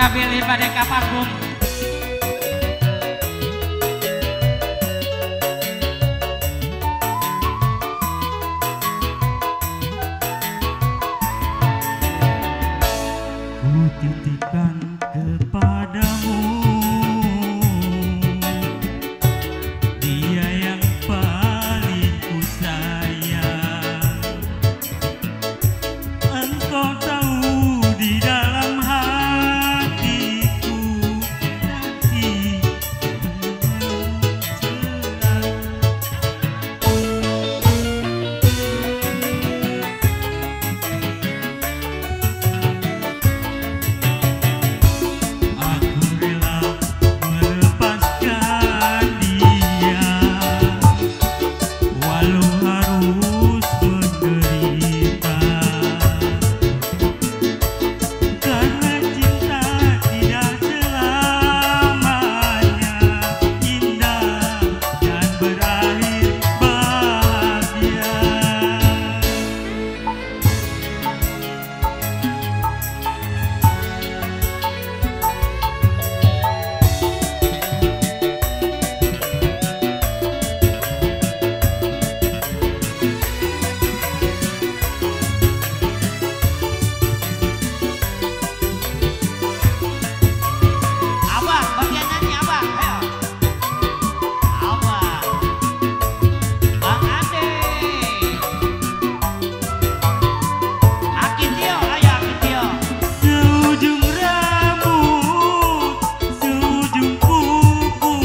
pilih pada kaparkum. Ku titipkan kepadamu dia yang paling ku sayang. Engkau tahu di dalam hatiku nanti aku rela melepaskan dia walau harus menderita. Karena cinta tidak selamanya indah dan berakhir bahagia. Abah, bagian nyanyi Abah, ayo. Abah, Bang Ade, Akitio, ayo Akitio. Seujung rambut, seujung kuku,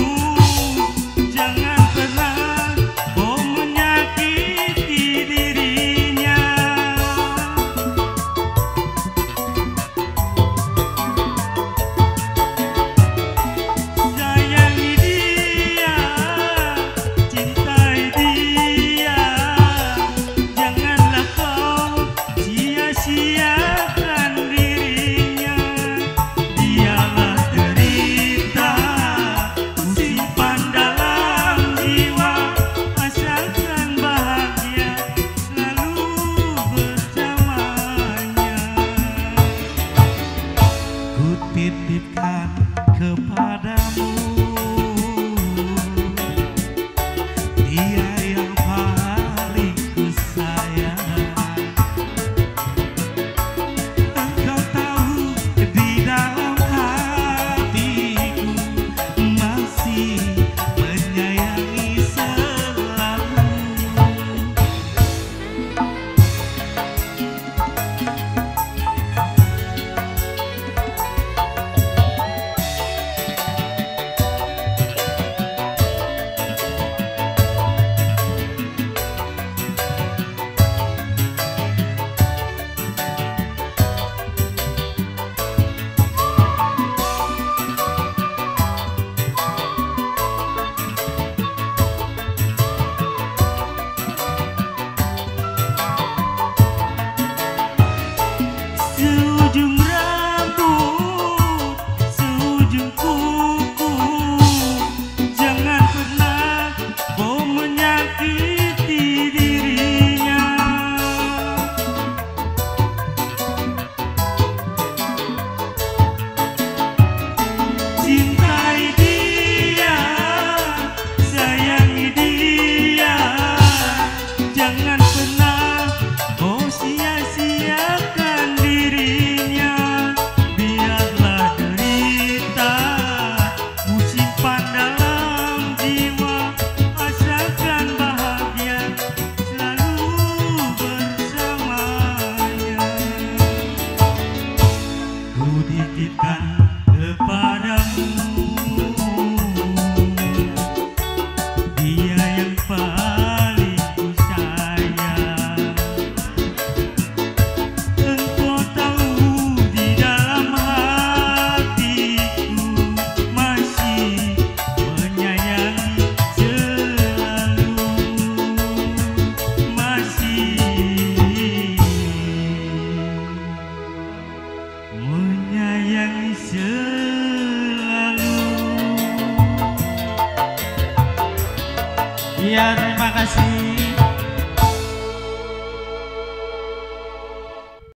jangan pernah kau menyakiti dirinya. Sayangi dia, cintai dia, janganlah kau sia-siakan dirinya. Dialah derita, ku simpan dalam jiwa, asalkan bahagia selalu bersamanya. Ku titipkan kepadamu dia yang paling ku sayang. Engkau tahu di dalam hatiku masih menyayangi selalu. Seujung rambut, seujung kuku, jangan pernah kau menyakiti dirinya. Cintai dia, sayangi dia, jangan pernah kau sia-siakan dirinya. Biarlah derita ku simpan dalam jiwa, asalkan bahagia selalu bersamanya. Ku titipkan kepadamu dia yang paling ku sayang. Engkau tahu di dalam hatiku masih menyayangi selalu, masih menyayangi selalu. Iya, terima kasih.